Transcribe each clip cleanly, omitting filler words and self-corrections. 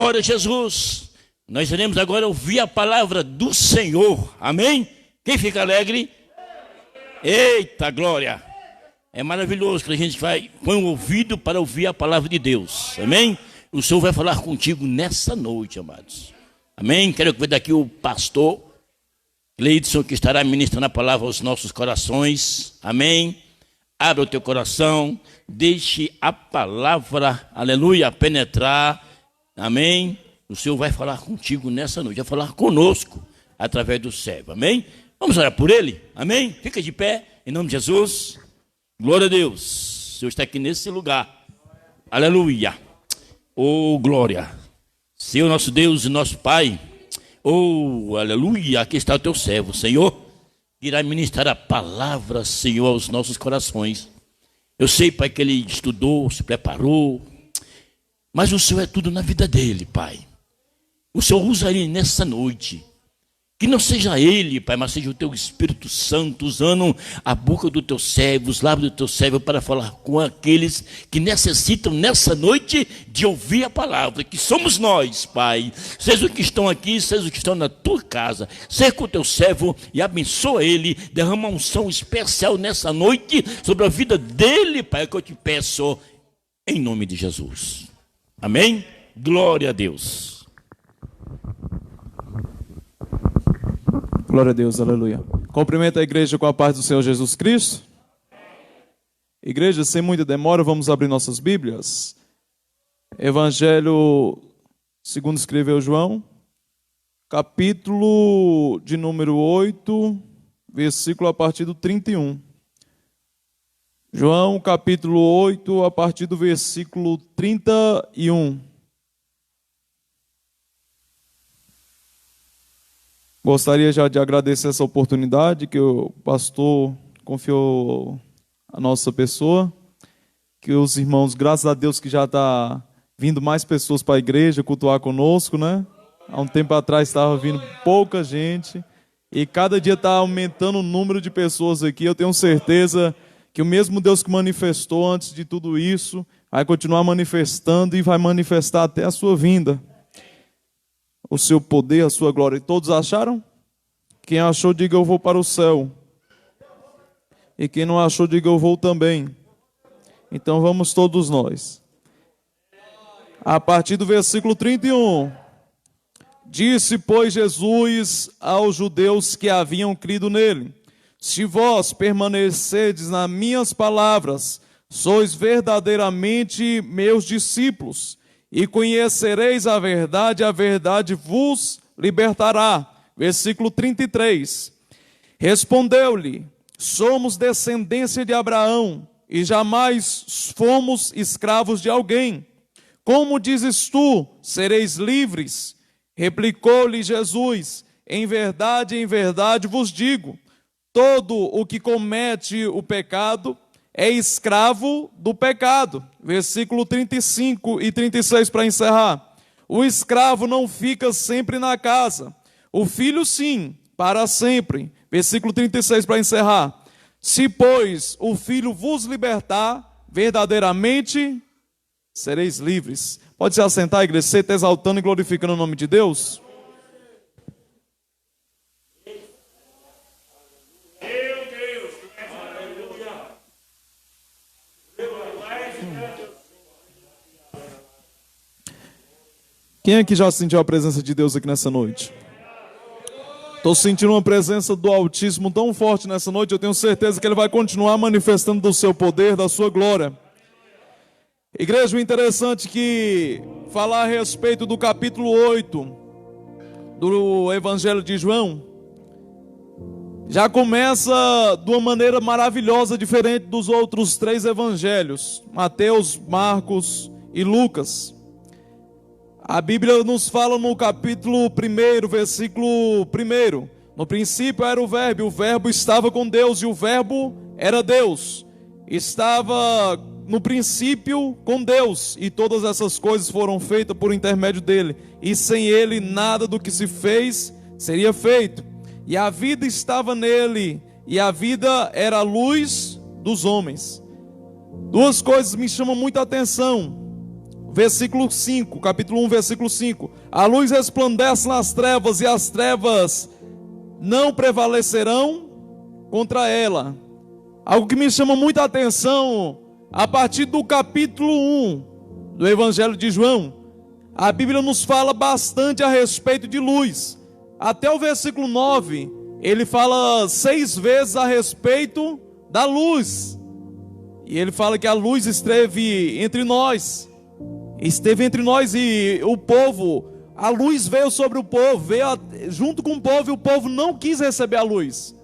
Glória a Jesus. Nós iremos agora ouvir a palavra do Senhor. Amém? Quem fica alegre? Eita, glória. É maravilhoso que a gente põe o ouvido para ouvir a palavra de Deus. Amém? O Senhor vai falar contigo nessa noite, amados. Amém? Quero que veja daqui o pastor Cleidson, que estará ministrando a palavra aos nossos corações. Amém? Abra o teu coração, deixe a palavra, aleluia, penetrar. Amém? O Senhor vai falar contigo nessa noite, vai falar conosco através do servo. Amém? Vamos orar por ele? Amém? Fica de pé, em nome de Jesus. Glória a Deus. O Senhor está aqui nesse lugar. Aleluia. Oh, glória. Senhor nosso Deus e nosso Pai. Oh, aleluia. Aqui está o teu servo, Senhor. Irá ministrar a palavra, Senhor, aos nossos corações. Eu sei, Pai, que ele estudou, se preparou. Mas o Senhor é tudo na vida dele, Pai. O Senhor usa ele nessa noite. Que não seja ele, Pai, mas seja o teu Espírito Santo usando a boca do teu servo, os lábios do teu servo para falar com aqueles que necessitam nessa noite de ouvir a palavra, que somos nós, Pai. Seja os que estão aqui, seja os que estão na tua casa. Seja com o teu servo e abençoa ele. Derrama uma unção especial nessa noite sobre a vida dele, Pai, que eu te peço em nome de Jesus. Amém? Glória a Deus. Glória a Deus, aleluia. Cumprimento a igreja com a paz do Senhor Jesus Cristo. Igreja, sem muita demora, vamos abrir nossas Bíblias. Evangelho segundo escreveu João, capítulo de número 8, versículo a partir do 31. João, capítulo 8, a partir do versículo 31. Gostaria já de agradecer essa oportunidade que o pastor confiou à nossa pessoa, que os irmãos, graças a Deus que já está vindo mais pessoas para a igreja cultuar conosco, né? Há um tempo atrás estava vindo pouca gente e cada dia está aumentando o número de pessoas aqui. Eu tenho certeza que o mesmo Deus que manifestou antes de tudo isso vai continuar manifestando e vai manifestar até a sua vinda. O seu poder, a sua glória. E todos acharam? Quem achou, diga eu vou para o céu. E quem não achou, diga eu vou também. Então vamos todos nós. A partir do versículo 31. Disse, pois, Jesus aos judeus que haviam crido nele: se vós permanecerdes nas minhas palavras, sois verdadeiramente meus discípulos, e conhecereis a verdade vos libertará. Versículo 33. Respondeu-lhe: somos descendência de Abraão, e jamais fomos escravos de alguém. Como dizes tu, sereis livres? Replicou-lhe Jesus: em verdade vos digo, todo o que comete o pecado é escravo do pecado. Versículo 35 e 36 para encerrar. O escravo não fica sempre na casa, o filho sim, para sempre. Versículo 36 para encerrar. Se, pois, o filho vos libertar, verdadeiramente sereis livres. Pode se assentar, igreja, você está exaltando e glorificando o nome de Deus? Quem aqui já sentiu a presença de Deus aqui nessa noite? Estou sentindo uma presença do Altíssimo tão forte nessa noite, eu tenho certeza que Ele vai continuar manifestando do seu poder, da sua glória. Igreja, o interessante é que falar a respeito do capítulo 8 do Evangelho de João, já começa de uma maneira maravilhosa, diferente dos outros 3 evangelhos, Mateus, Marcos e Lucas. A Bíblia nos fala no capítulo 1, versículo 1. No princípio era o verbo estava com Deus e o verbo era Deus. Estava no princípio com Deus e todas essas coisas foram feitas por intermédio dele. E sem ele nada do que se fez seria feito. E a vida estava nele e a vida era a luz dos homens. Duas coisas me chamam muita atenção. versículo 5, capítulo 1, versículo 5. A luz resplandece nas trevas e as trevas não prevalecerão contra ela. Algo que me chama muita atenção, a partir do capítulo 1 do Evangelho de João, a Bíblia nos fala bastante a respeito de luz. Até o versículo 9, ele fala 6 vezes a respeito da luz. E ele fala que a luz esteve entre nós. Esteve entre nós e o povo, a luz veio sobre o povo, veio junto com o povo, e o povo não quis receber a luz.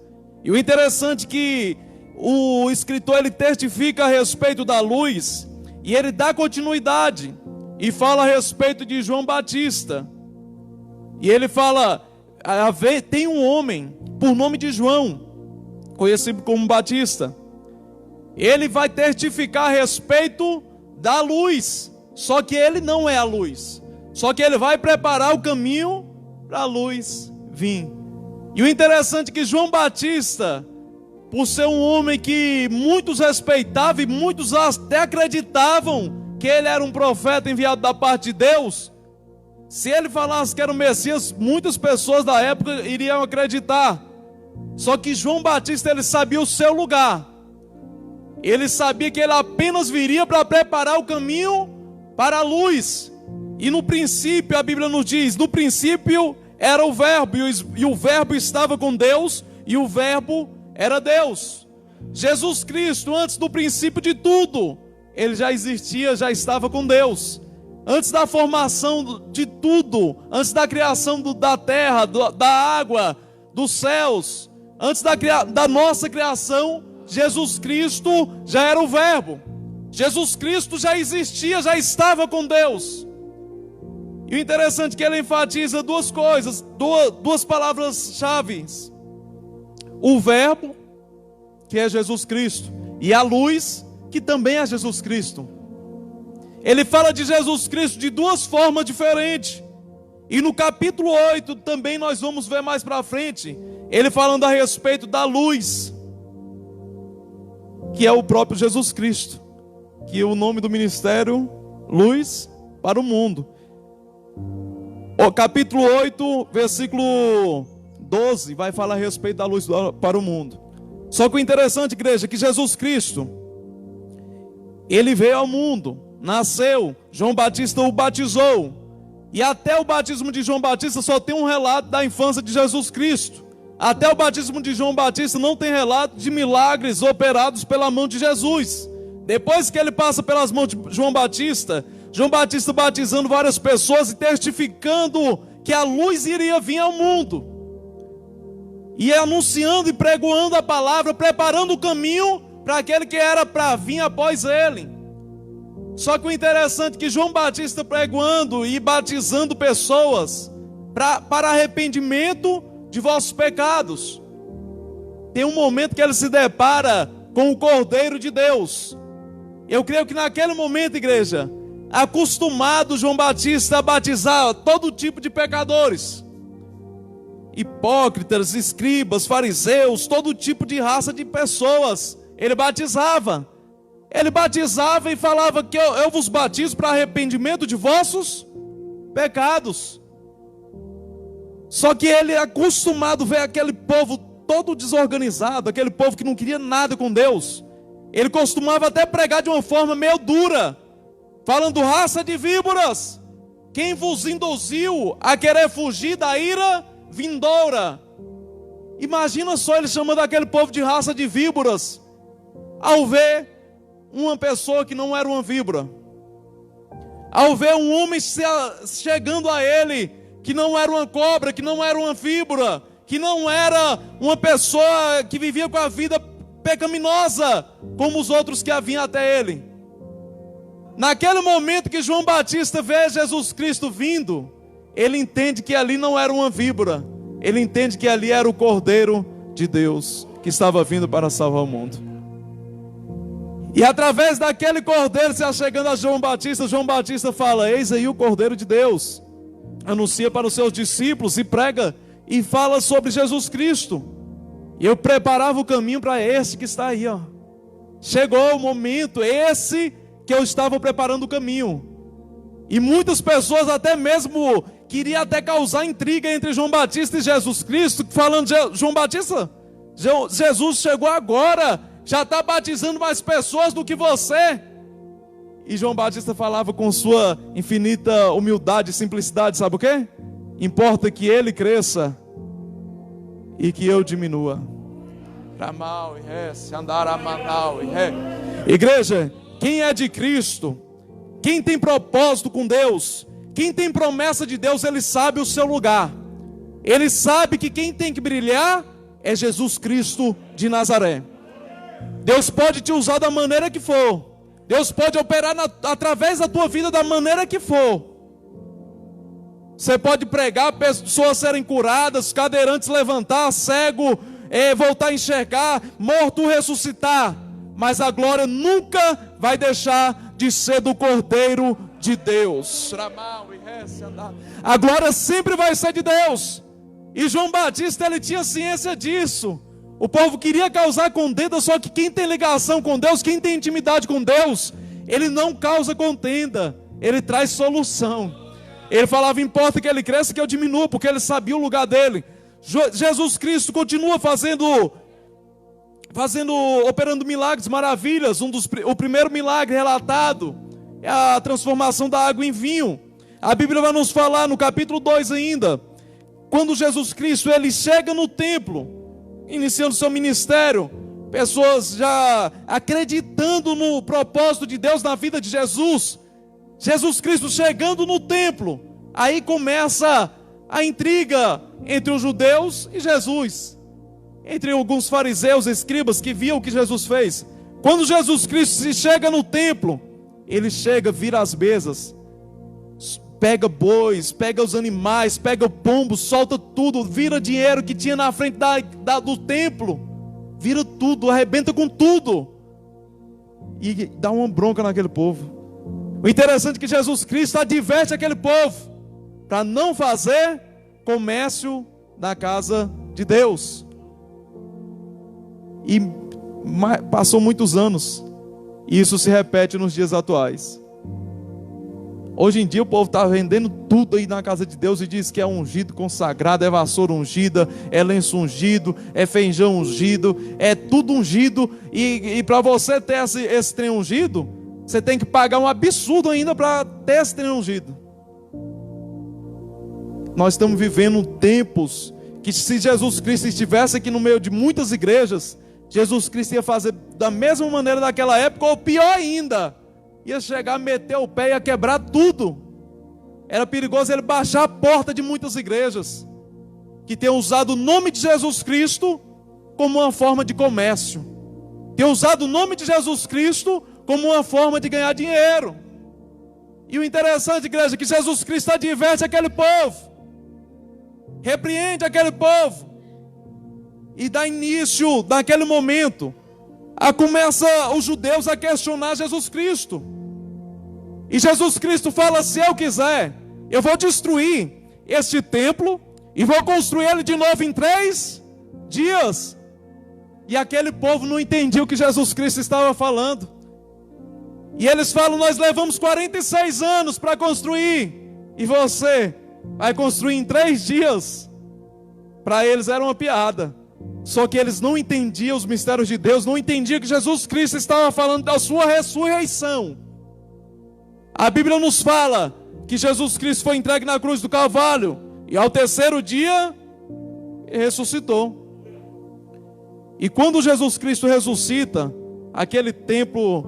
E o interessante é que o escritor, ele testifica a respeito da luz, e ele dá continuidade, e fala a respeito de João Batista. E ele fala, tem um homem, por nome de João, conhecido como Batista. Ele vai testificar a respeito da luz, só que ele não é a luz, só que ele vai preparar o caminho para a luz vir. E o interessante é que João Batista, por ser um homem que muitos respeitavam e muitos até acreditavam que ele era um profeta enviado da parte de Deus, se ele falasse que era o Messias, muitas pessoas da época iriam acreditar. Só que João Batista, ele sabia o seu lugar. Ele sabia que ele apenas viria para preparar o caminho para a luz. E no princípio, a Bíblia nos diz, no princípio era o verbo, e o verbo estava com Deus, e o verbo era Deus. Jesus Cristo, antes do princípio de tudo, ele já existia, já estava com Deus. Antes da formação de tudo, antes da criação da terra, da água, dos céus, antes da nossa criação, Jesus Cristo já era o verbo. Jesus Cristo já existia, já estava com Deus. E o interessante é que ele enfatiza duas coisas, duas palavras-chave: o verbo, que é Jesus Cristo, e a luz, que também é Jesus Cristo. Ele fala de Jesus Cristo de duas formas diferentes. E no capítulo 8 também nós vamos ver mais para frente, ele falando a respeito da luz, que é o próprio Jesus Cristo, que é o nome do ministério, Luz para o Mundo. O capítulo 8, versículo 12, vai falar a respeito da luz para o mundo. Só que o interessante, igreja, é que Jesus Cristo, ele veio ao mundo, nasceu, João Batista o batizou, e até o batismo de João Batista só tem um relato da infância de Jesus Cristo. Até o batismo de João Batista não tem relato de milagres operados pela mão de Jesus. Depois que ele passa pelas mãos de João Batista batizando várias pessoas e testificando que a luz iria vir ao mundo, e anunciando e pregoando a palavra, preparando o caminho para aquele que era para vir após ele. Só que o interessante é que João Batista pregoando e batizando pessoas para arrependimento de vossos pecados, tem um momento que ele se depara com o Cordeiro de Deus. Eu creio que naquele momento, igreja, acostumado João Batista a batizar todo tipo de pecadores, hipócritas, escribas, fariseus, todo tipo de raça de pessoas, ele batizava e falava que eu vos batizo para arrependimento de vossos pecados. Só que ele, acostumado a ver aquele povo todo desorganizado, aquele povo que não queria nada com Deus, ele costumava até pregar de uma forma meio dura, falando: raça de víboras, quem vos induziu a querer fugir da ira vindoura? Imagina só ele chamando aquele povo de raça de víboras, ao ver uma pessoa que não era uma víbora, ao ver um homem chegando a ele, que não era uma cobra, que não era uma víbora, que não era uma pessoa que vivia com a vida pecaminosa, como os outros que haviam até ele. Naquele momento que João Batista vê Jesus Cristo vindo, ele entende que ali não era uma víbora, ele entende que ali era o Cordeiro de Deus, que estava vindo para salvar o mundo. E através daquele Cordeiro se achegando a João Batista fala: eis aí o Cordeiro de Deus. Anuncia para os seus discípulos e prega e fala sobre Jesus Cristo. E eu preparava o caminho para esse que está aí, ó. Chegou o momento, esse que eu estava preparando o caminho. E muitas pessoas até mesmo queriam até causar intriga entre João Batista e Jesus Cristo, falando: João Batista, Jesus chegou agora, já está batizando mais pessoas do que você. E João Batista falava com sua infinita humildade e simplicidade: sabe o quê? Importa que ele cresça e que eu diminua. Igreja, quem é de Cristo, quem tem propósito com Deus, quem tem promessa de Deus, ele sabe o seu lugar. Ele sabe que quem tem que brilhar é Jesus Cristo de Nazaré. Deus pode te usar da maneira que for. Deus pode operar através da tua vida da maneira que for. Você pode pregar, pessoas serem curadas, cadeirantes levantar, cego voltar a enxergar, morto ressuscitar. Mas a glória nunca vai deixar de ser do Cordeiro de Deus. A glória sempre vai ser de Deus. E João Batista, ele tinha ciência disso. O povo queria causar contenda, só que quem tem ligação com Deus, quem tem intimidade com Deus, ele não causa contenda, ele traz solução. Ele falava: importa que ele cresça, que eu diminua, porque ele sabia o lugar dele. Jesus Cristo continua operando milagres, maravilhas. O primeiro milagre relatado é a transformação da água em vinho. A Bíblia vai nos falar no capítulo 2 ainda, quando Jesus Cristo ele chega no templo, iniciando seu ministério, pessoas já acreditando no propósito de Deus na vida de Jesus. Jesus Cristo chegando no templo, aí começa a intriga entre os judeus e Jesus, entre alguns fariseus, escribas que viam o que Jesus fez. Quando Jesus Cristo chega no templo, ele chega, vira as mesas, pega bois, pega os animais, pega o pombo, solta tudo, vira dinheiro que tinha na frente do templo, vira tudo, arrebenta com tudo e dá uma bronca naquele povo. O interessante é que Jesus Cristo adverte aquele povo para não fazer comércio na casa de Deus. E passou muitos anos, e isso se repete nos dias atuais. Hoje em dia o povo está vendendo tudo aí na casa de Deus e diz que é ungido, consagrado, é vassoura ungida, é lenço ungido, é feijão ungido, é tudo ungido. E para você ter esse trem ungido, você tem que pagar um absurdo ainda para ter esse trem ungido. Nós estamos vivendo tempos que, se Jesus Cristo estivesse aqui no meio de muitas igrejas, Jesus Cristo ia fazer da mesma maneira daquela época, ou pior ainda, ia chegar, meter o pé e ia quebrar tudo. Era perigoso ele baixar a porta de muitas igrejas que têm usado o nome de Jesus Cristo como uma forma de comércio, têm usado o nome de Jesus Cristo como uma forma de ganhar dinheiro. E o interessante, igreja, é que Jesus Cristo adverte aquele povo, repreende aquele povo e dá início, naquele momento, começa os judeus a questionar Jesus Cristo. E Jesus Cristo fala: se eu quiser, eu vou destruir este templo e vou construir ele de novo em 3 dias. E aquele povo não entendia o que Jesus Cristo estava falando. E eles falam: nós levamos 46 anos para construir, e você vai construir em 3 dias. Para eles era uma piada. Só que eles não entendiam os mistérios de Deus, não entendiam que Jesus Cristo estava falando da sua ressurreição. A Bíblia nos fala que Jesus Cristo foi entregue na cruz do Calvário, e ao 3º dia ressuscitou. E quando Jesus Cristo ressuscita, aquele templo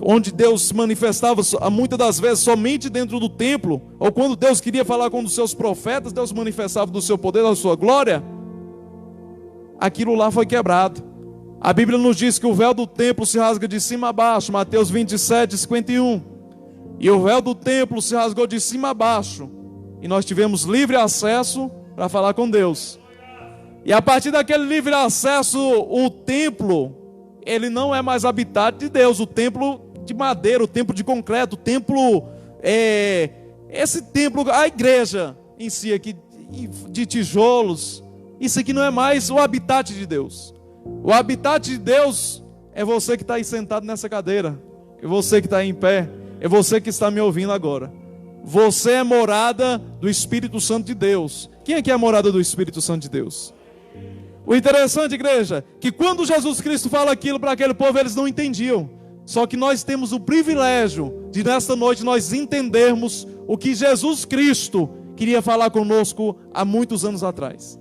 onde Deus se manifestava muitas das vezes somente dentro do templo, ou quando Deus queria falar com um dos seus profetas, Deus manifestava do seu poder, da sua glória, aquilo lá foi quebrado. A Bíblia nos diz que o véu do templo se rasga de cima a baixo, Mateus 27, 51. E o véu do templo se rasgou de cima a baixo, e nós tivemos livre acesso para falar com Deus. E a partir daquele livre acesso, o templo, ele não é mais habitat de Deus. O templo de madeira, o templo de concreto, o templo, esse templo, a igreja em si aqui, de tijolos, isso aqui não é mais o habitat de Deus. O habitat de Deus é você que está aí sentado nessa cadeira, é você que está aí em pé, é você que está me ouvindo agora. você é morada do Espírito Santo de Deus. Quem aqui é a morada do Espírito Santo de Deus? O interessante, igreja, que quando Jesus Cristo fala aquilo para aquele povo, eles não entendiam. Só que nós temos o privilégio de nesta noite nós entendermos o que Jesus Cristo queria falar conosco há muitos anos atrás.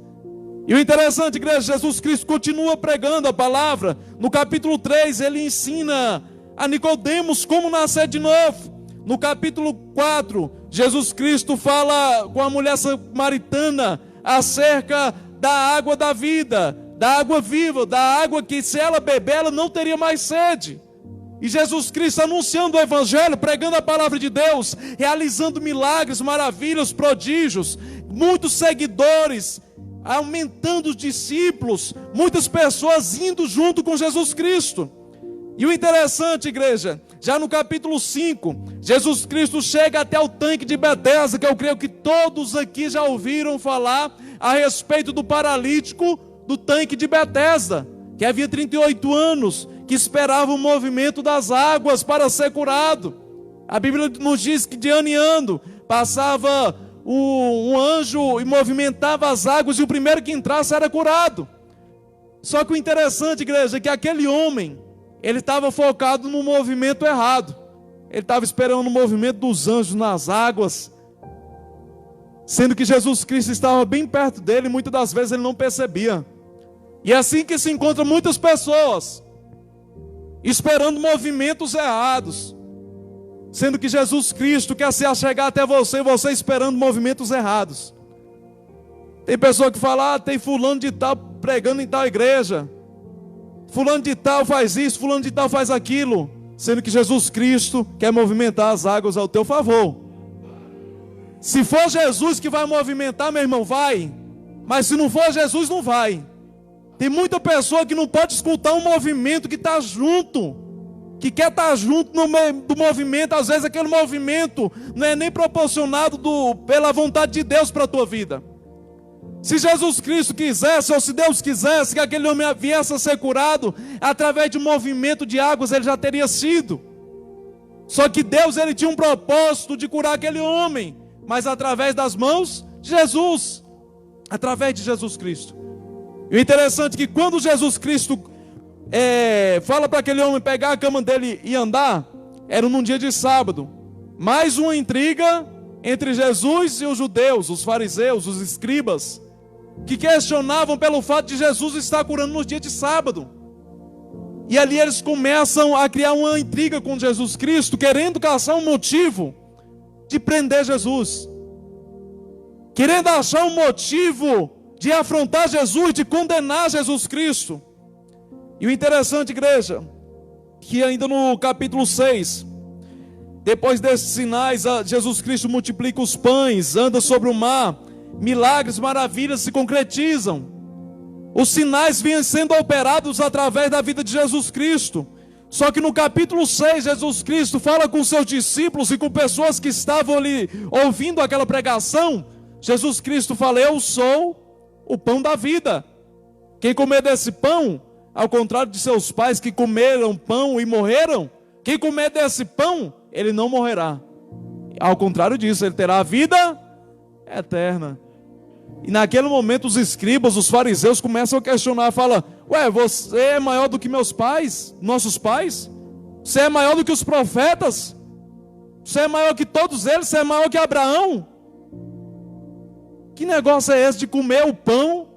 E o interessante, igreja, Jesus Cristo continua pregando a palavra. No capítulo 3, ele ensina a Nicodemos como nascer de novo. No capítulo 4, Jesus Cristo fala com a mulher samaritana acerca da água da vida, da água viva, da água que se ela beber, ela não teria mais sede. E Jesus Cristo anunciando o Evangelho, pregando a palavra de Deus, realizando milagres, maravilhas, prodígios, muitos seguidores, aumentando os discípulos, muitas pessoas indo junto com Jesus Cristo. E o interessante, igreja, já no capítulo 5, Jesus Cristo chega até o tanque de Betesda, que eu creio que todos aqui já ouviram falar a respeito do paralítico do tanque de Betesda, que havia 38 anos, que esperava o movimento das águas para ser curado. A Bíblia nos diz que de ano em ano passava um anjo e movimentava as águas, e o primeiro que entrasse era curado. Só que o interessante, igreja, é que aquele homem, ele estava focado no movimento errado. Ele estava esperando o movimento dos anjos nas águas, sendo que Jesus Cristo estava bem perto dele, e muitas das vezes ele não percebia. E é assim que se encontra muitas pessoas, esperando movimentos errados, sendo que Jesus Cristo quer se achegar até você, e você esperando movimentos errados. Tem pessoa que fala, tem fulano de tal pregando em tal igreja, fulano de tal faz isso, fulano de tal faz aquilo, sendo que Jesus Cristo quer movimentar as águas ao teu favor. Se for Jesus que vai movimentar, meu irmão, vai. Mas se não for Jesus, não vai. Tem muita pessoa que não pode escutar um movimento que está junto, que quer estar junto no meio do movimento. Às vezes aquele movimento não é nem proporcionado pela vontade de Deus para a tua vida. Se Jesus Cristo quisesse, ou se Deus quisesse que aquele homem viesse a ser curado, através de um movimento de águas ele já teria sido. Só que Deus, ele tinha um propósito de curar aquele homem, mas através das mãos de Jesus, através de Jesus Cristo. E o interessante é que quando Jesus Cristo fala para aquele homem pegar a cama dele e andar, era num dia de sábado. Mais uma intriga entre Jesus e os judeus, os fariseus, os escribas, que questionavam pelo fato de Jesus estar curando nos dias de sábado. E ali eles começam a criar uma intriga com Jesus Cristo, querendo caçar um motivo de prender Jesus, querendo achar um motivo de afrontar Jesus, de condenar Jesus Cristo. E o interessante, igreja, que ainda no capítulo 6, depois desses sinais, Jesus Cristo multiplica os pães, anda sobre o mar, milagres, maravilhas se concretizam. Os sinais vinham sendo operados através da vida de Jesus Cristo. Só que no capítulo 6, Jesus Cristo fala com seus discípulos e com pessoas que estavam ali ouvindo aquela pregação. Jesus Cristo fala, eu sou o pão da vida. Quem comer desse pão, ao contrário de seus pais que comeram pão e morreram, quem comer desse pão, ele não morrerá. Ao contrário disso, ele terá a vida eterna. E naquele momento os escribas, os fariseus começam a questionar, falam, ué, você é maior do que meus pais, nossos pais? Você é maior do que os profetas? Você é maior que todos eles? Você é maior que Abraão? Que negócio é esse de comer o pão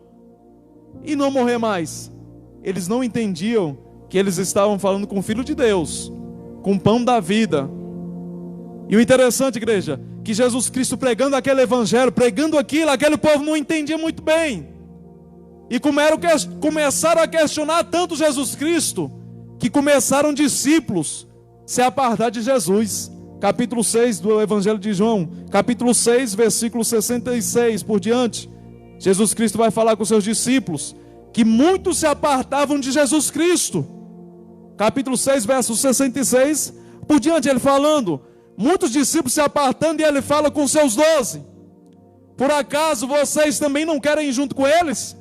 e não morrer mais? Eles não entendiam que eles estavam falando com o Filho de Deus, com o pão da vida. E o interessante, igreja, que Jesus Cristo pregando aquele evangelho, pregando aquilo, aquele povo não entendia muito bem. E começaram a questionar tanto Jesus Cristo, que começaram discípulos se apartar de Jesus. Capítulo 6 do Evangelho de João, capítulo 6, versículo 66 por diante. Jesus Cristo vai falar com seus discípulos, que muitos se apartavam de Jesus Cristo. Capítulo 6, verso 66 por diante, ele falando, muitos discípulos se apartando, e ele fala com seus 12, por acaso vocês também não querem ir junto com eles?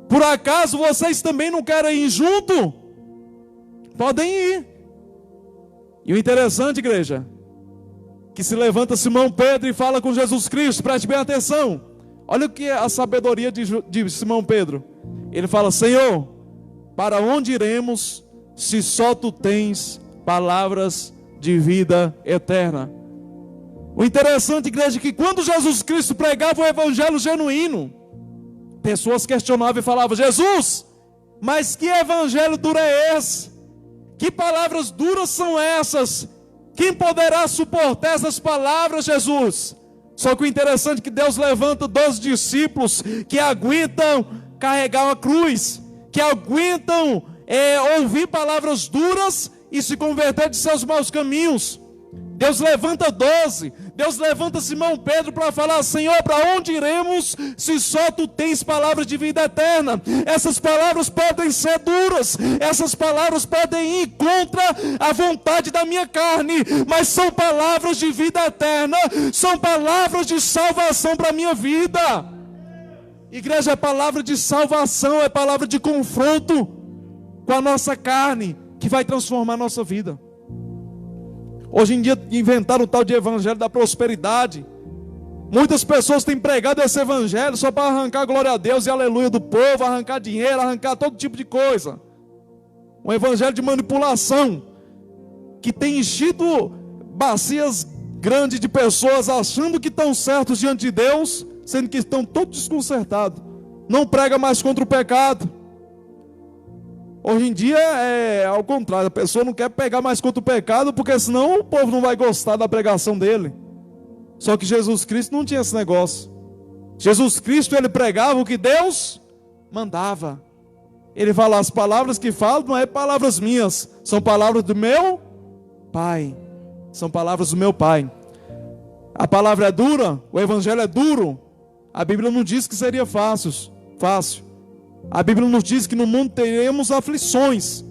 Por acaso vocês também não querem ir junto? Podem ir. E o interessante, igreja, que se levanta Simão Pedro e fala com Jesus Cristo. Preste bem atenção. Olha o que é a sabedoria de Simão Pedro. Ele fala: Senhor, para onde iremos se só tu tens palavras de vida eterna? O interessante, igreja, é que quando Jesus Cristo pregava o evangelho genuíno, pessoas questionavam e falavam: Jesus, mas que evangelho duro é esse? Que palavras duras são essas? Quem poderá suportar essas palavras, Jesus? Só que o interessante é que Deus levanta 12 discípulos que aguentam carregar uma cruz, que aguentam ouvir palavras duras e se converter de seus maus caminhos. Deus levanta 12, Deus levanta Simão Pedro para falar: Senhor, para onde iremos se só tu tens palavras de vida eterna? Essas palavras podem ser duras, essas palavras podem ir contra a vontade da minha carne, mas são palavras de vida eterna, são palavras de salvação para a minha vida. Igreja, é palavra de salvação, é palavra de confronto com a nossa carne, que vai transformar a nossa vida. Hoje em dia inventaram o tal de evangelho da prosperidade. Muitas pessoas têm pregado esse evangelho só para arrancar glória a Deus e aleluia do povo, arrancar dinheiro, arrancar todo tipo de coisa. Um evangelho de manipulação, que tem enchido bacias grandes de pessoas achando que estão certos diante de Deus, sendo que estão todos desconcertados. Não prega mais contra o pecado. Hoje em dia é ao contrário, a pessoa não quer pegar mais contra o pecado, porque senão o povo não vai gostar da pregação dele. Só que Jesus Cristo não tinha esse negócio. Jesus Cristo, ele pregava o que Deus mandava. Ele fala: as palavras que falo não é palavras minhas, são palavras do meu Pai. São palavras do meu Pai. A palavra é dura, o evangelho é duro. A Bíblia não diz que seria fácil. A Bíblia nos diz que no mundo teremos aflições,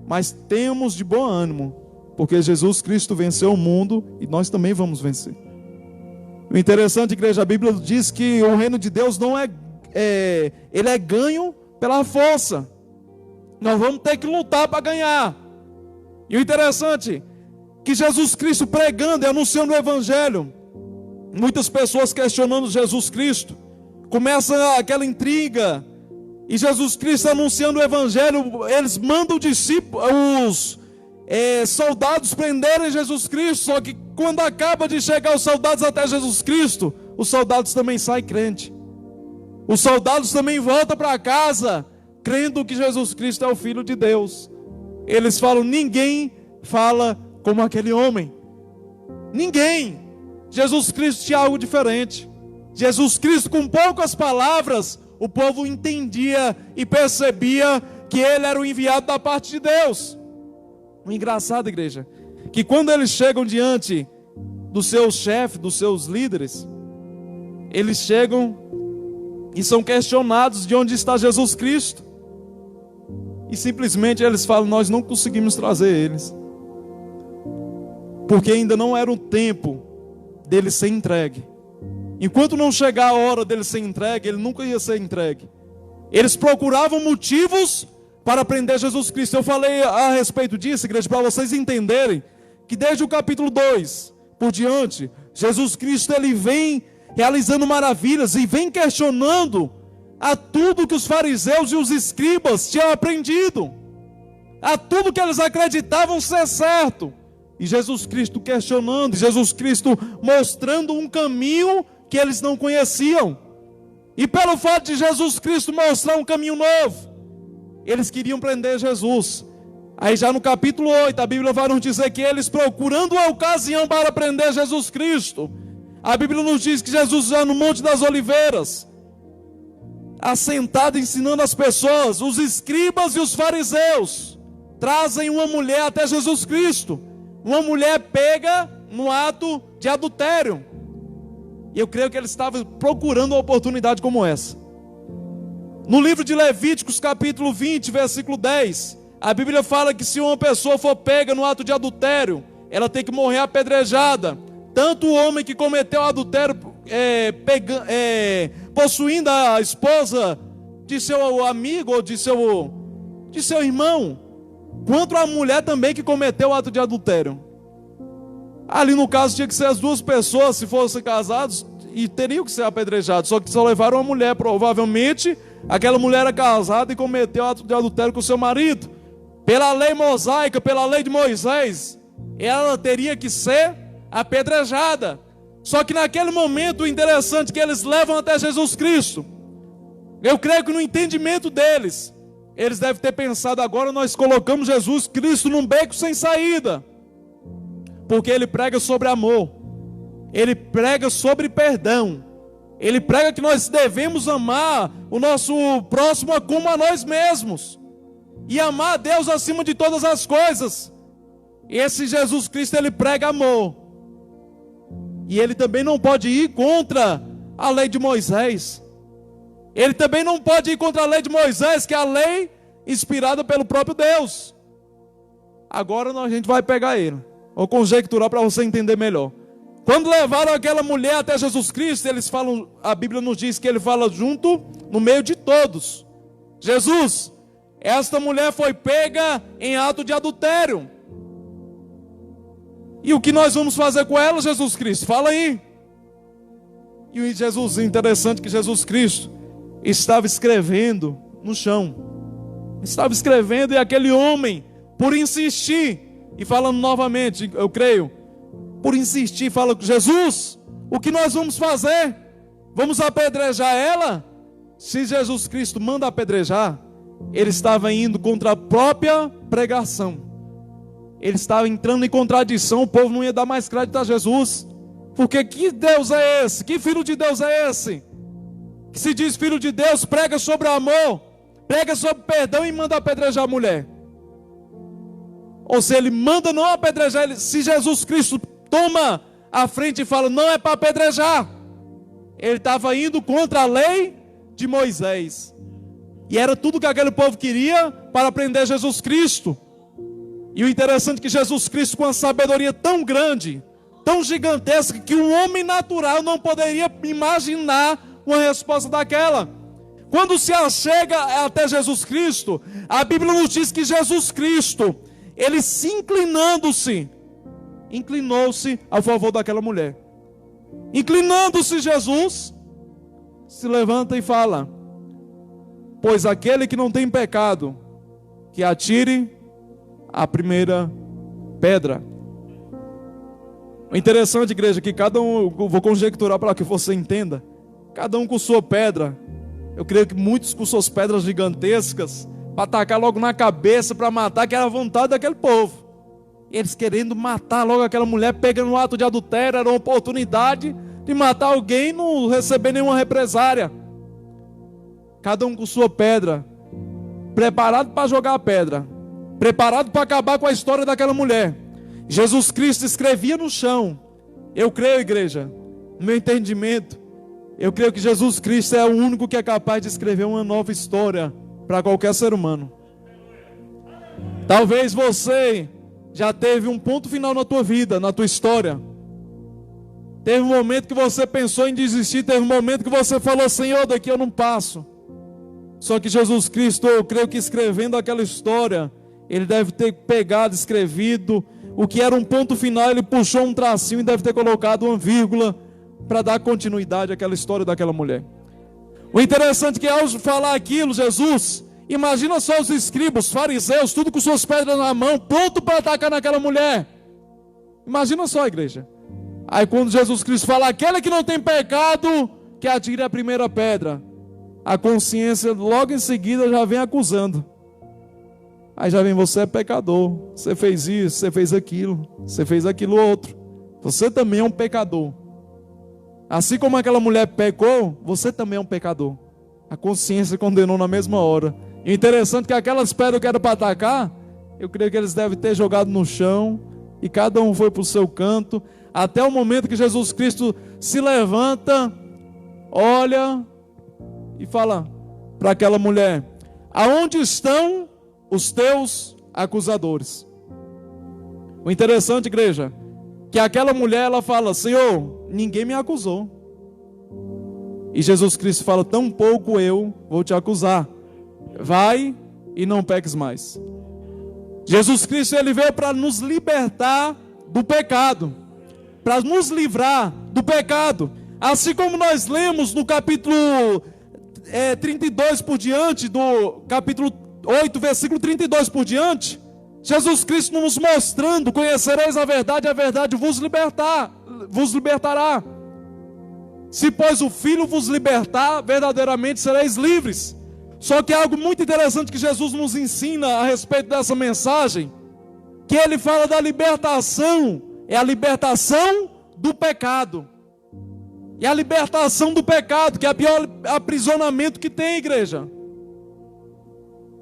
mas temos de bom ânimo, porque Jesus Cristo venceu o mundo e nós também vamos vencer. O interessante, igreja, a Bíblia diz que o reino de Deus não ele é ganho pela força. Nós vamos ter que lutar para ganhar. E o interessante, que Jesus Cristo pregando e anunciando o evangelho, muitas pessoas questionando Jesus Cristo, começa aquela intriga. E Jesus Cristo anunciando o evangelho, eles mandam os soldados prenderem Jesus Cristo. Só que quando acaba de chegar os soldados até Jesus Cristo, os soldados também saem crentes. Os soldados também voltam para casa crendo que Jesus Cristo é o Filho de Deus. Eles falam: ninguém fala como aquele homem. Ninguém. Jesus Cristo tinha algo diferente. Jesus Cristo, com poucas palavras, o povo entendia e percebia que ele era o enviado da parte de Deus. O engraçado, igreja, que quando eles chegam diante do seu chefe, dos seus líderes, eles chegam e são questionados de onde está Jesus Cristo. E simplesmente eles falam: nós não conseguimos trazer eles, porque ainda não era o tempo dele ser entregue. Enquanto não chegar a hora dele ser entregue, ele nunca ia ser entregue. Eles procuravam motivos para prender Jesus Cristo. Eu falei a respeito disso, igreja, para vocês entenderem que desde o capítulo 2 por diante, Jesus Cristo ele vem realizando maravilhas e vem questionando a tudo que os fariseus e os escribas tinham aprendido, a tudo que eles acreditavam ser certo. E Jesus Cristo questionando, Jesus Cristo mostrando um caminho que eles não conheciam. E pelo fato de Jesus Cristo mostrar um caminho novo, eles queriam prender Jesus. Aí já no capítulo 8, a Bíblia vai nos dizer que eles, procurando uma ocasião para prender Jesus Cristo, a Bíblia nos diz que Jesus já no Monte das Oliveiras, assentado ensinando as pessoas, os escribas e os fariseus trazem uma mulher até Jesus Cristo. Uma mulher pega no ato de adultério. E eu creio que eles estavam procurando uma oportunidade como essa. No livro de Levíticos, capítulo 20, versículo 10, a Bíblia fala que se uma pessoa for pega no ato de adultério, ela tem que morrer apedrejada. Tanto o homem que cometeu adultério possuindo a esposa de seu amigo ou de seu irmão, quanto a mulher também que cometeu o ato de adultério. Ali no caso tinha que ser as duas pessoas, se fossem casados, e teriam que ser apedrejados. Só que só levaram uma mulher, provavelmente aquela mulher era casada e cometeu ato de adultério com seu marido. Pela lei mosaica, pela lei de Moisés, ela teria que ser apedrejada. Só que naquele momento, o interessante é que eles levam até Jesus Cristo. Eu creio que no entendimento deles, eles devem ter pensado: agora nós colocamos Jesus Cristo num beco sem saída. Porque ele prega sobre amor, ele prega sobre perdão, ele prega que nós devemos amar o nosso próximo como a nós mesmos, e amar a Deus acima de todas as coisas. Esse Jesus Cristo, ele prega amor, e ele também não pode ir contra a lei de Moisés. Ele também não pode ir contra a lei de Moisés, que é a lei inspirada pelo próprio Deus. Agora a gente vai pegar ele. Vou conjecturar para você entender melhor. Quando levaram aquela mulher até Jesus Cristo, eles falam, a Bíblia nos diz que ele fala junto, no meio de todos: Jesus, esta mulher foi pega em ato de adultério. E o que nós vamos fazer com ela, Jesus Cristo? Fala aí. E Jesus, interessante que Jesus Cristo estava escrevendo no chão. Estava escrevendo, e aquele homem, por insistir, e falando novamente, eu creio, por insistir, fala: Jesus, o que nós vamos fazer? Vamos apedrejar ela? Se Jesus Cristo manda apedrejar, ele estava indo contra a própria pregação. Ele estava entrando em contradição. O povo não ia dar mais crédito a Jesus. Porque que Deus é esse? Que filho de Deus é esse? Que se diz filho de Deus, prega sobre amor, prega sobre perdão e manda apedrejar a mulher. Ou seja, ele manda não apedrejar. Se Jesus Cristo toma a frente e fala: não é para apedrejar, ele estava indo contra a lei de Moisés. E era tudo que aquele povo queria para prender Jesus Cristo. E o interessante é que Jesus Cristo, com uma sabedoria tão grande, tão gigantesca, que um homem natural não poderia imaginar uma resposta daquela. Quando se achega até Jesus Cristo, a Bíblia nos diz que Jesus Cristo, ele se inclinou-se a favor daquela mulher. Inclinando-se, Jesus se levanta e fala: pois aquele que não tem pecado, que atire a primeira pedra. O interessante, igreja, é que cada um, vou conjecturar para que você entenda, cada um com sua pedra. Eu creio que muitos com suas pedras gigantescas, para atacar logo na cabeça, para matar, que era a vontade daquele povo. Eles querendo matar logo aquela mulher, pegando um ato de adultério, era uma oportunidade de matar alguém e não receber nenhuma represária. Cada um com sua pedra, preparado para jogar a pedra, preparado para acabar com a história daquela mulher. Jesus Cristo escrevia no chão. Eu creio, igreja, no meu entendimento, eu creio que Jesus Cristo é o único que é capaz de escrever uma nova história para qualquer ser humano. Talvez você já teve um ponto final na tua vida, na tua história. Teve um momento que você pensou em desistir, teve um momento que você falou: Senhor, daqui eu não passo. Só que Jesus Cristo, eu creio que escrevendo aquela história, ele deve ter pegado, escrevido o que era um ponto final, ele puxou um tracinho e deve ter colocado uma vírgula para dar continuidade àquela história daquela mulher. O interessante é que ao falar aquilo, Jesus, imagina só os escribas, os fariseus, tudo com suas pedras na mão, pronto para atacar naquela mulher. Imagina só, igreja. Aí quando Jesus Cristo fala: aquele que não tem pecado, que atire a primeira pedra, a consciência logo em seguida já vem acusando. Aí já vem: você é pecador, você fez isso, você fez aquilo outro, você também é um pecador. Assim como aquela mulher pecou, você também é um pecador. A consciência condenou na mesma hora. E interessante que aquelas pedras que eram para atacar, eu creio que eles devem ter jogado no chão, e cada um foi para o seu canto, até o momento que Jesus Cristo se levanta, olha e fala para aquela mulher: aonde estão os teus acusadores? O interessante, igreja, que aquela mulher, ela fala: Senhor, ninguém me acusou. E Jesus Cristo fala: tampouco eu vou te acusar, vai e não peques mais. Jesus Cristo, ele veio para nos libertar do pecado. para nos livrar do pecado. Assim como nós lemos no capítulo 32 por diante, do capítulo 8, versículo 32 por diante, Jesus Cristo nos mostrando: conhecereis a verdade vos libertará. Se pois o Filho vos libertar, verdadeiramente sereis livres. Só que é algo muito interessante que Jesus nos ensina a respeito dessa mensagem, que ele fala da libertação, é a libertação do pecado. E a libertação do pecado, que é o pior aprisionamento que tem, igreja.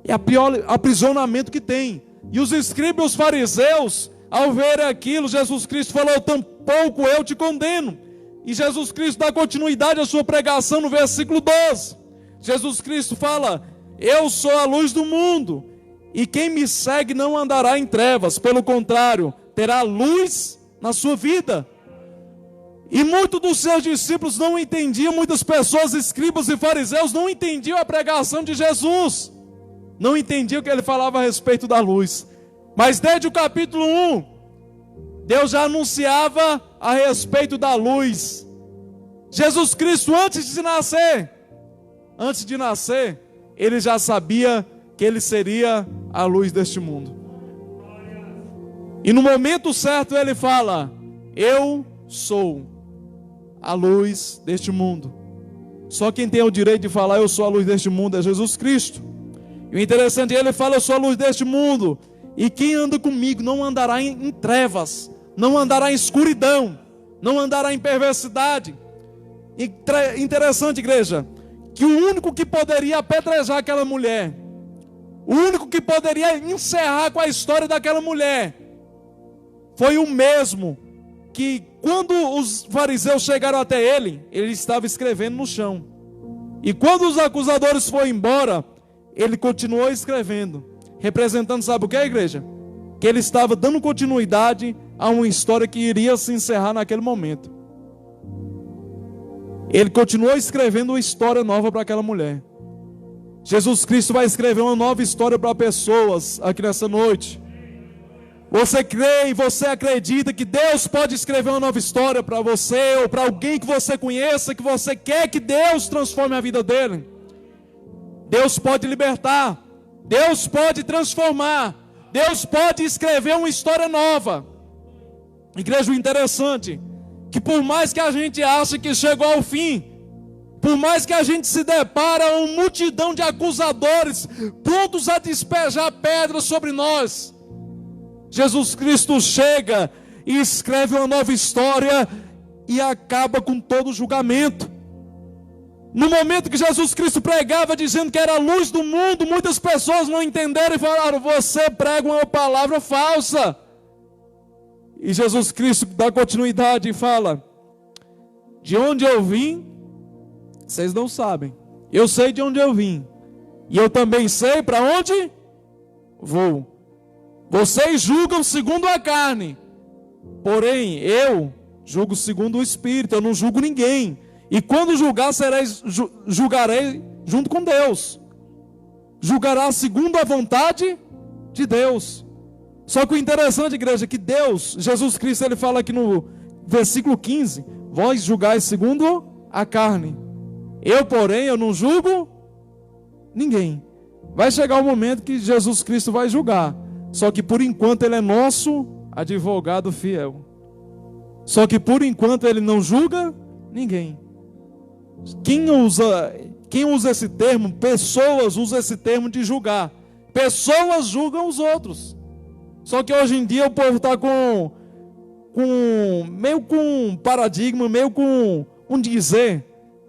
É o pior aprisionamento que tem. E os escribas e os fariseus, ao ver aquilo, Jesus Cristo falou: tampouco eu te condeno. E Jesus Cristo dá continuidade à sua pregação no versículo 12. Jesus Cristo fala: eu sou a luz do mundo, e quem me segue não andará em trevas, pelo contrário, terá luz na sua vida. E muitos dos seus discípulos não entendiam, muitas pessoas, escribas e fariseus, não entendiam a pregação de Jesus, não entendiam o que ele falava a respeito da luz. Mas desde o capítulo 1, Deus já anunciava a respeito da luz. Jesus Cristo, antes de nascer, ele já sabia que ele seria a luz deste mundo. E no momento certo ele fala: eu sou a luz deste mundo. Só quem tem o direito de falar eu sou a luz deste mundo é Jesus Cristo. E o interessante é ele fala: eu sou a luz deste mundo, e quem anda comigo não andará em trevas, não andará em escuridão, não andará em perversidade. Interessante, igreja, que o único que poderia apedrejar aquela mulher, o único que poderia encerrar com a história daquela mulher, foi o mesmo que, quando os fariseus chegaram até ele estava escrevendo no chão. E quando os acusadores foram embora, ele continuou escrevendo, representando, sabe o que, igreja? Que ele estava dando continuidade a uma história que iria se encerrar naquele momento. Ele continuou escrevendo uma história nova para aquela mulher. Jesus Cristo vai escrever uma nova história para pessoas aqui nessa noite. Você crê e você acredita que Deus pode escrever uma nova história para você, ou para alguém que você conheça, que você quer que Deus transforme a vida dele? Deus pode libertar, Deus pode transformar, Deus pode escrever uma história nova. Igreja, o interessante, que por mais que a gente ache que chegou ao fim, por mais que a gente se depara com uma multidão de acusadores prontos a despejar pedras sobre nós, Jesus Cristo chega e escreve uma nova história e acaba com todo o julgamento. No momento que Jesus Cristo pregava dizendo que era a luz do mundo, muitas pessoas não entenderam e falaram: você prega uma palavra falsa. E Jesus Cristo dá continuidade e fala: de onde eu vim, vocês não sabem. Eu sei de onde eu vim, e eu também sei para onde vou. Vocês julgam segundo a carne, porém eu julgo segundo o Espírito. Eu não julgo ninguém. E quando julgar, julgarei junto com Deus. Julgará segundo a vontade de Deus. Só que o interessante, igreja, é que Deus, Jesus Cristo, ele fala aqui no versículo 15: vós julgais segundo a carne. Eu, porém, eu não julgo ninguém. Vai chegar o momento que Jesus Cristo vai julgar. Só que por enquanto ele é nosso advogado fiel. Só que por enquanto ele não julga ninguém. Quem usa esse termo? Pessoas usam esse termo de julgar. Pessoas julgam os outros. Só que hoje em dia o povo está meio com um paradigma, meio com um dizer,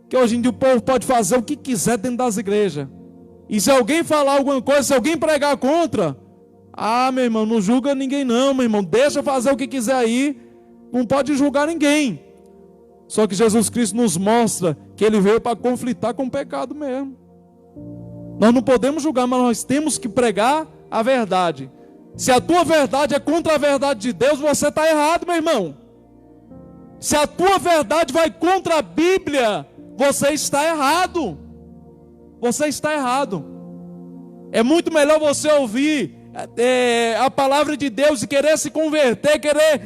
que hoje em dia o povo pode fazer o que quiser dentro das igrejas. E se alguém falar alguma coisa, se alguém pregar contra, meu irmão, não julga ninguém não, meu irmão, deixa fazer o que quiser aí, não pode julgar ninguém. Só que Jesus Cristo nos mostra que ele veio para conflitar com o pecado mesmo. Nós não podemos julgar, mas nós temos que pregar a verdade. Se a tua verdade é contra a verdade de Deus, você está errado, meu irmão. Se a tua verdade vai contra a Bíblia, você está errado. Você está errado. É muito melhor você ouvir a palavra de Deus e querer se converter, querer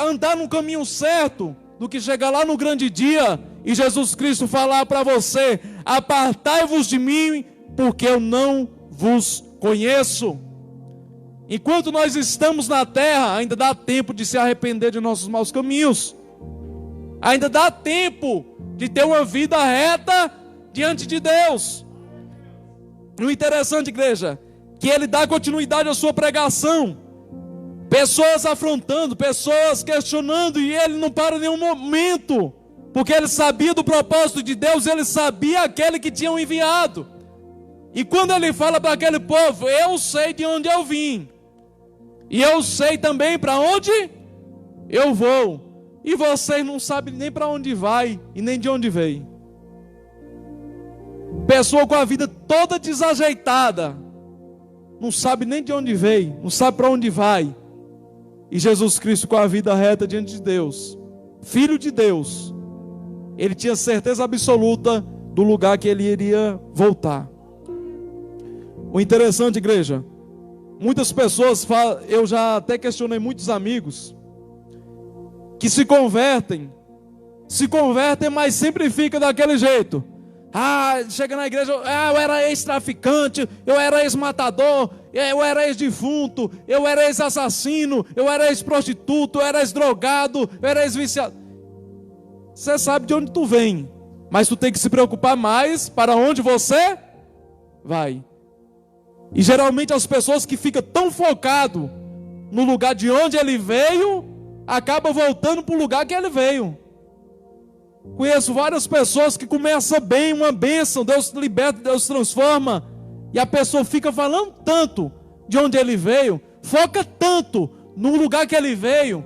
andar no caminho certo, do que chegar lá no grande dia e Jesus Cristo falar para você: apartai-vos de mim, porque eu não vos conheço. Enquanto nós estamos na terra, ainda dá tempo de se arrepender de nossos maus caminhos. Ainda dá tempo de ter uma vida reta diante de Deus. E o interessante, igreja, que ele dá continuidade à sua pregação. Pessoas afrontando, pessoas questionando, e ele não para em nenhum momento, porque ele sabia do propósito de Deus, ele sabia aquele que tinham enviado. E quando ele fala para aquele povo: eu sei de onde eu vim, e eu sei também para onde eu vou, e vocês não sabem nem para onde vai e nem de onde veio. Pessoa com a vida toda desajeitada, não sabe nem de onde veio, não sabe para onde vai. E Jesus Cristo, com a vida reta diante de Deus, Filho de Deus, ele tinha certeza absoluta do lugar que ele iria voltar. O interessante, igreja, muitas pessoas falam, eu já até questionei muitos amigos, que se convertem, mas sempre fica daquele jeito. Chega na igreja, eu era ex-traficante, eu era ex-matador, eu era ex-defunto, eu era ex-assassino, eu era ex-prostituto, eu era ex-drogado, eu era ex-viciado. Você sabe de onde tu vem, mas tu tem que se preocupar mais para onde você vai. E geralmente as pessoas que ficam tão focadas no lugar de onde ele veio, acabam voltando para o lugar que ele veio. Conheço várias pessoas que começam bem, uma bênção, Deus liberta, Deus transforma, e a pessoa fica falando tanto de onde ele veio, foca tanto no lugar que ele veio.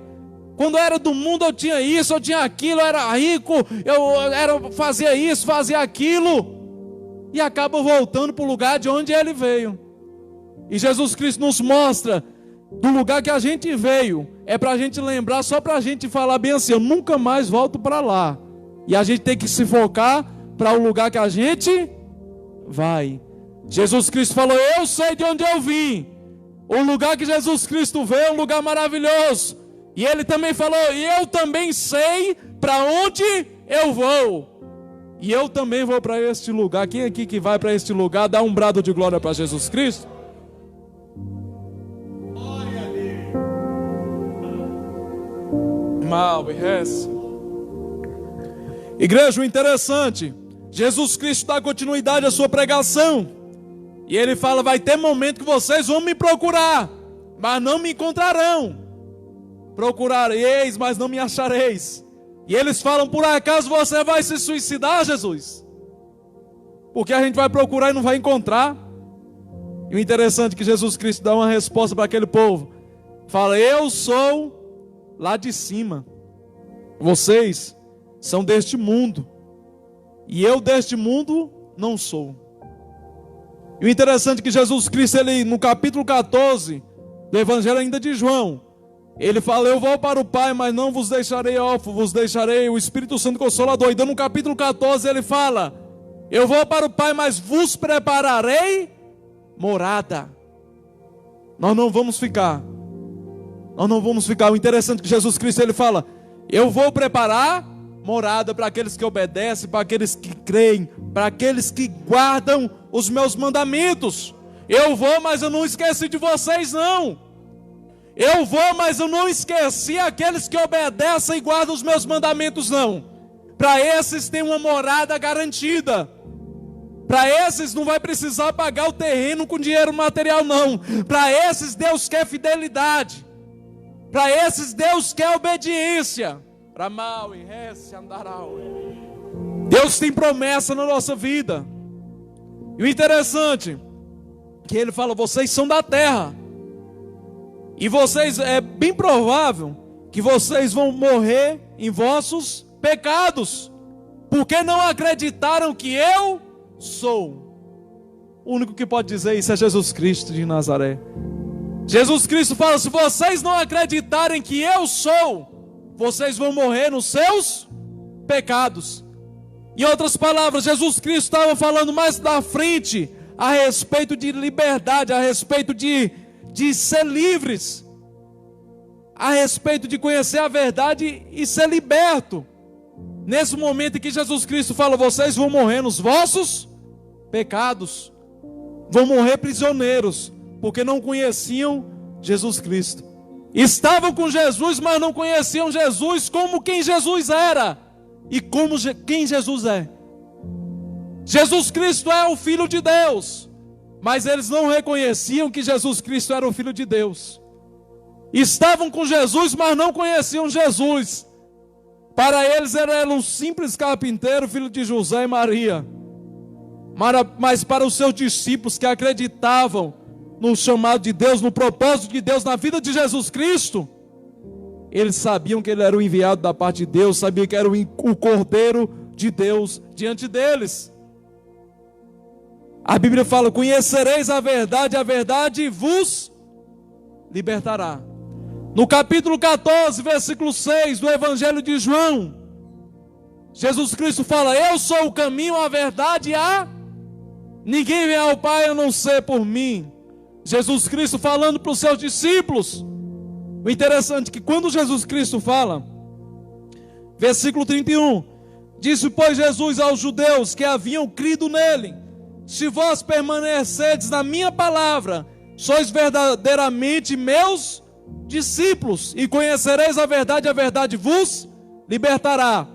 Quando eu era do mundo eu tinha isso, eu tinha aquilo, eu era rico, fazia isso, fazia aquilo, e acaba voltando para o lugar de onde ele veio. E Jesus Cristo nos mostra do lugar que a gente veio, é para a gente lembrar, só para a gente falar bem assim: eu nunca mais volto para lá. E a gente tem que se focar para o lugar que a gente vai. Jesus Cristo falou: eu sei de onde eu vim. O lugar que Jesus Cristo veio é um lugar maravilhoso. E ele também falou: e eu também sei para onde eu vou. E eu também vou para este lugar. Quem aqui que vai para este lugar, dá um brado de glória para Jesus Cristo? Mal e resto. Igreja, o interessante, Jesus Cristo dá continuidade à sua pregação, e ele fala: vai ter momento que vocês vão me procurar, mas não me encontrarão. Procurareis, mas não me achareis. E eles falam: por acaso você vai se suicidar, Jesus? Porque a gente vai procurar e não vai encontrar. E o interessante é que Jesus Cristo dá uma resposta para aquele povo. Fala: eu sou lá de cima, vocês são deste mundo, e eu deste mundo não sou. E o interessante é que Jesus Cristo, ele, no capítulo 14 do Evangelho ainda de João, ele fala: eu vou para o Pai, mas não vos deixarei órfãos, vos deixarei o Espírito Santo Consolador. E no capítulo 14 ele fala: eu vou para o Pai, mas vos prepararei morada. Nós não vamos ficar. O interessante é que Jesus Cristo, ele fala: eu vou preparar morada para aqueles que obedecem, para aqueles que creem, para aqueles que guardam os meus mandamentos. Eu vou, mas eu não esqueci de vocês não. Eu vou, mas eu não esqueci aqueles que obedecem e guardam os meus mandamentos não. Para esses tem uma morada garantida. Para esses não vai precisar pagar o terreno com dinheiro material não. Para esses Deus quer fidelidade. Para esses Deus quer obediência. Deus tem promessa na nossa vida. E o interessante que ele fala: vocês são da terra, e vocês, é bem provável que vocês vão morrer em vossos pecados, porque não acreditaram que eu sou. O único que pode dizer isso é Jesus Cristo de Nazaré. Jesus Cristo fala: se vocês não acreditarem que eu sou, vocês vão morrer nos seus pecados. Em outras palavras, Jesus Cristo estava falando mais da frente a respeito de liberdade, a respeito de ser livres. a respeito de conhecer a verdade e ser liberto. Nesse momento em que Jesus Cristo fala: vocês vão morrer nos vossos pecados, vão morrer prisioneiros, porque não conheciam Jesus Cristo. Estavam com Jesus, mas não conheciam Jesus como quem Jesus era e como quem Jesus é. Jesus Cristo é o Filho de Deus, mas eles não reconheciam que Jesus Cristo era o Filho de Deus. Estavam com Jesus, mas não conheciam Jesus. Para eles ele era um simples carpinteiro, filho de José e Maria. Mas para os seus discípulos que acreditavam no chamado de Deus, no propósito de Deus na vida de Jesus Cristo, eles sabiam que ele era o enviado da parte de Deus, sabiam que era o Cordeiro de Deus diante deles. A Bíblia fala: conhecereis a verdade vos libertará. No capítulo 14, versículo 6 do Evangelho de João, Jesus Cristo fala: eu sou o caminho, a verdade e a... ninguém vem ao Pai a não ser por mim. Jesus Cristo falando para os seus discípulos. O interessante é que quando Jesus Cristo fala, versículo 31, disse, pois, Jesus aos judeus que haviam crido nele: se vós permanecerdes na minha palavra, sois verdadeiramente meus discípulos, e conhecereis a verdade vos libertará.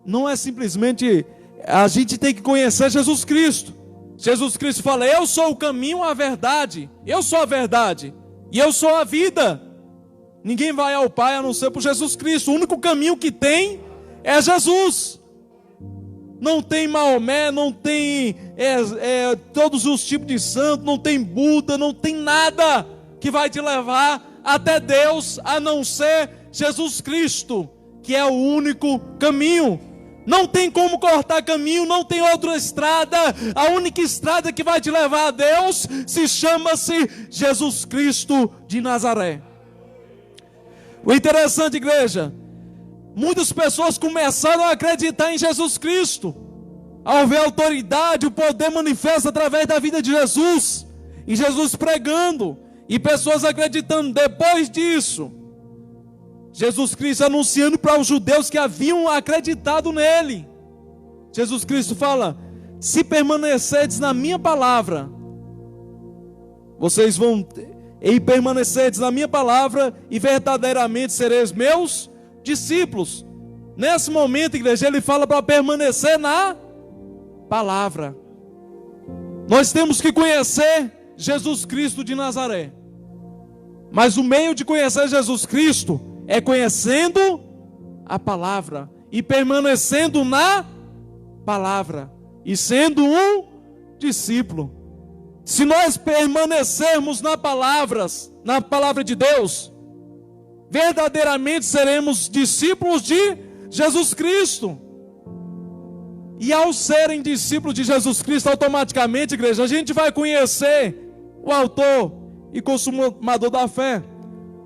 Não é simplesmente a gente tem que conhecer Jesus Cristo. Jesus Cristo fala: eu sou o caminho, a verdade, eu sou a verdade e eu sou a vida. Ninguém vai ao Pai a não ser por Jesus Cristo. O único caminho que tem é Jesus. Não tem Maomé, não tem todos os tipos de santo, não tem Buda, não tem nada que vai te levar até Deus a não ser Jesus Cristo, que é o único caminho. Não tem como cortar caminho, não tem outra estrada. A única estrada que vai te levar a Deus chama-se Jesus Cristo de Nazaré. O interessante, igreja, muitas pessoas começaram a acreditar em Jesus Cristo ao ver a autoridade, o poder manifesto através da vida de Jesus, e Jesus pregando, e pessoas acreditando. Depois disso, Jesus Cristo anunciando para os judeus que haviam acreditado nele. Jesus Cristo fala: se permanecerdes na minha palavra, vocês vão permanecerdes na minha palavra e verdadeiramente sereis meus discípulos. Nesse momento, igreja, ele fala para permanecer na palavra. Nós temos que conhecer Jesus Cristo de Nazaré, mas o meio de conhecer Jesus Cristo é conhecendo a palavra e permanecendo na palavra e sendo um discípulo. Se nós permanecermos na palavra de Deus, verdadeiramente seremos discípulos de Jesus Cristo. E ao serem discípulos de Jesus Cristo, automaticamente, igreja, a gente vai conhecer o autor e consumador da fé.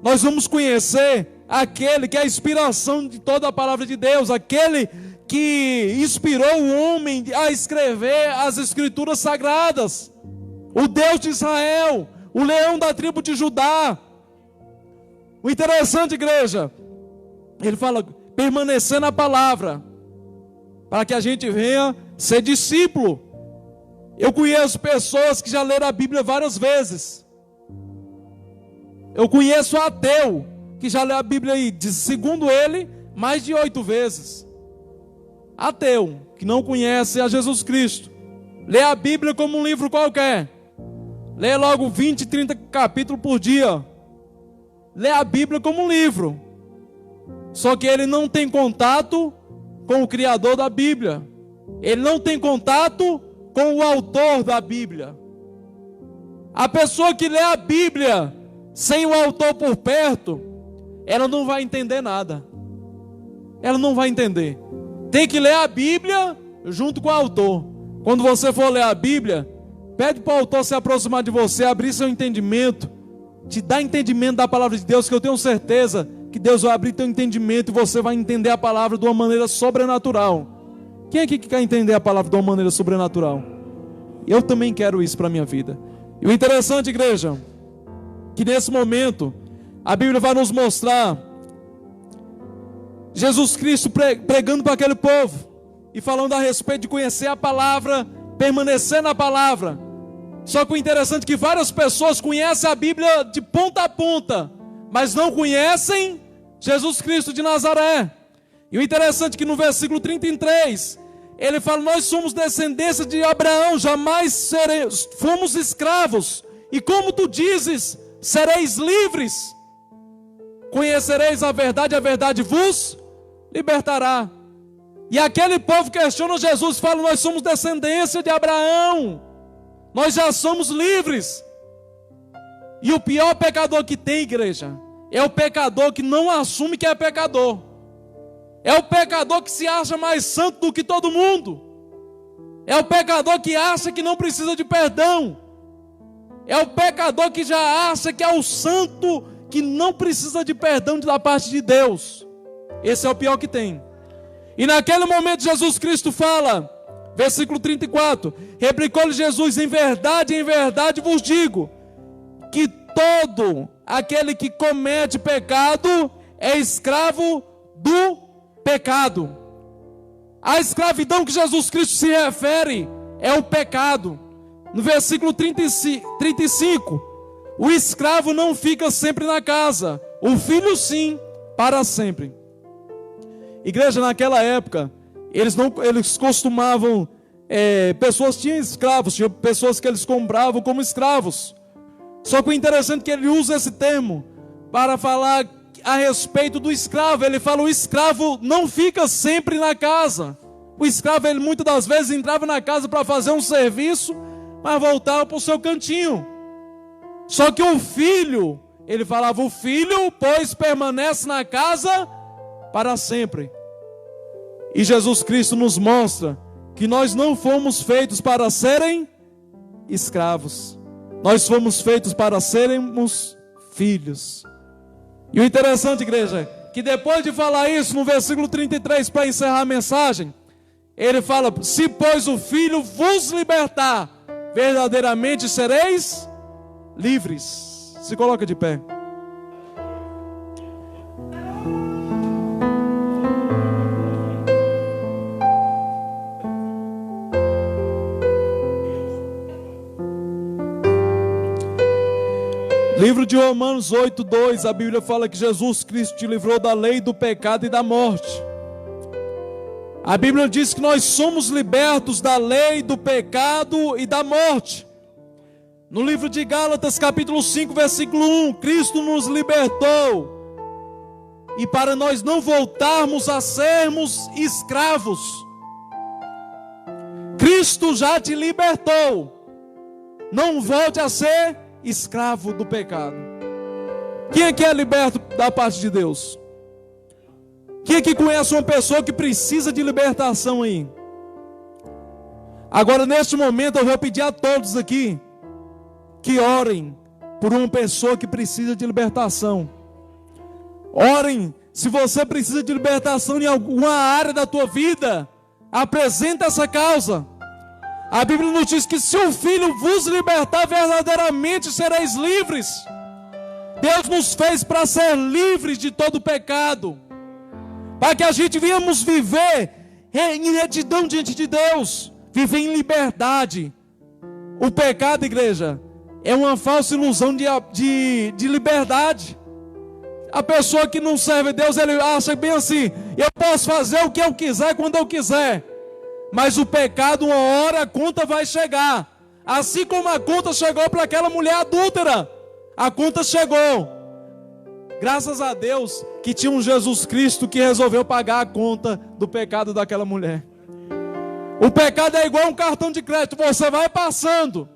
Nós vamos conhecer aquele que é a inspiração de toda a palavra de Deus, aquele que inspirou o homem a escrever as escrituras sagradas, o Deus de Israel, o leão da tribo de Judá. O interessante, igreja, ele fala permanecer na palavra, para que a gente venha ser discípulo. Eu conheço pessoas que já leram a Bíblia várias vezes. Eu conheço ateu que já leu a Bíblia aí, segundo ele, mais de 8 vezes. Ateu, que não conhece a Jesus Cristo, lê a Bíblia como um livro qualquer. Lê logo 20, 30 capítulos por dia. Lê a Bíblia como um livro. Só que ele não tem contato com o Criador da Bíblia. Ele não tem contato com o autor da Bíblia. A pessoa que lê a Bíblia sem o autor por perto, ela não vai entender nada. Ela não vai entender. Tem que ler a Bíblia junto com o autor. Quando você for ler a Bíblia, pede para o autor se aproximar de você, abrir seu entendimento, te dar entendimento da palavra de Deus, que eu tenho certeza que Deus vai abrir teu entendimento e você vai entender a palavra de uma maneira sobrenatural. Quem aqui que quer entender a palavra de uma maneira sobrenatural? Eu também quero isso para a minha vida. E o interessante, igreja, que nesse momento a Bíblia vai nos mostrar Jesus Cristo pregando para aquele povo e falando a respeito de conhecer a palavra, permanecer na palavra. Só que o interessante é que várias pessoas conhecem a Bíblia de ponta a ponta, mas não conhecem Jesus Cristo de Nazaré. E o interessante é que no versículo 33, ele fala: nós somos descendência de Abraão, jamais fomos escravos, e como tu dizes, sereis livres. Conhecereis a verdade vos libertará. E aquele povo questiona Jesus, fala: nós somos descendência de Abraão, nós já somos livres. E o pior pecador que tem, igreja, é o pecador que não assume que é pecador. É o pecador que se acha mais santo do que todo mundo. É o pecador que acha que não precisa de perdão. É o pecador que já acha que é o santo que não precisa de perdão da parte de Deus. Esse é o pior que tem. E naquele momento Jesus Cristo fala, versículo 34, replicou-lhe Jesus: em verdade vos digo, que todo aquele que comete pecado é escravo do pecado. A escravidão que Jesus Cristo se refere é o pecado. No versículo 35, o escravo não fica sempre na casa, o filho sim, para sempre. Igreja, naquela época, eles costumavam, pessoas tinham escravos, tinham pessoas que eles compravam como escravos. Só que o interessante é que ele usa esse termo para falar a respeito do escravo. Ele fala: o escravo não fica sempre na casa. O escravo, ele muitas das vezes entrava na casa para fazer um serviço, mas voltava para o seu cantinho. Só que o filho, ele falava: o filho, pois, permanece na casa para sempre. E Jesus Cristo nos mostra que nós não fomos feitos para serem escravos. Nós fomos feitos para sermos filhos. E o interessante, igreja, que depois de falar isso, no versículo 33, para encerrar a mensagem, ele fala: se pois o Filho vos libertar, verdadeiramente sereis livres. Se coloca de pé. Livro de Romanos 8:2, a Bíblia fala que Jesus Cristo te livrou da lei, do pecado e da morte. A Bíblia diz que nós somos libertos da lei, do pecado e da morte. No livro de Gálatas, capítulo 5, versículo 1, Cristo nos libertou. E para nós não voltarmos a sermos escravos, Cristo já te libertou. Não volte a ser escravo do pecado. Quem aqui é liberto da parte de Deus? Quem aqui conhece uma pessoa que precisa de libertação aí? Agora, neste momento, eu vou pedir a todos aqui que orem por uma pessoa que precisa de libertação. Orem. Se você precisa de libertação em alguma área da tua vida, apresenta essa causa. A Bíblia nos diz que se o Filho vos libertar, verdadeiramente sereis livres. Deus nos fez para ser livres de todo pecado, para que a gente viemos viver em retidão diante de Deus, viver em liberdade. O pecado, igreja, é uma falsa ilusão de liberdade. A pessoa que não serve a Deus, ele acha bem assim: eu posso fazer o que eu quiser, quando eu quiser. Mas o pecado, uma hora a conta vai chegar. Assim como a conta chegou para aquela mulher adúltera, a conta chegou. Graças a Deus que tinha um Jesus Cristo que resolveu pagar a conta do pecado daquela mulher. O pecado é igual um cartão de crédito, você vai passando,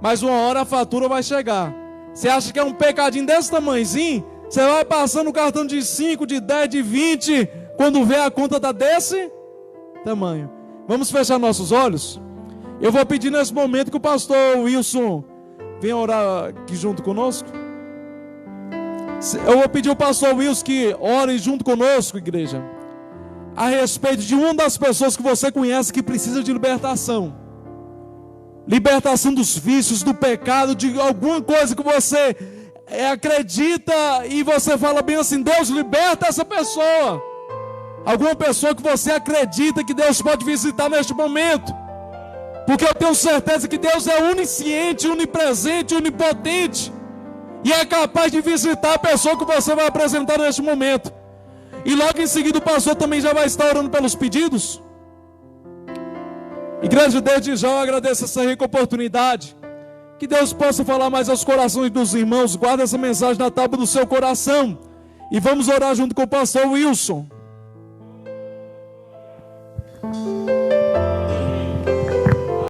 mas uma hora a fatura vai chegar. Você acha que é um pecadinho desse tamanhozinho? Você vai passando o cartão de 5, de 10, de 20, quando vê a conta está desse tamanho. Vamos fechar nossos olhos? Eu vou pedir nesse momento que o pastor Wilson venha orar aqui junto conosco. Eu vou pedir ao pastor Wilson que ore junto conosco, igreja, a respeito de uma das pessoas que você conhece que precisa de libertação. Libertação dos vícios, do pecado, de alguma coisa que você acredita e você fala bem assim: Deus, liberta essa pessoa. Alguma pessoa que você acredita que Deus pode visitar neste momento. Porque eu tenho certeza que Deus é onisciente, onipresente, onipotente. E é capaz de visitar a pessoa que você vai apresentar neste momento. E logo em seguida o pastor também já vai estar orando pelos pedidos. Igreja, desde já eu agradeço essa rica oportunidade. Que Deus possa falar mais aos corações dos irmãos. Guarda essa mensagem na tábua do seu coração. E vamos orar junto com o pastor Wilson.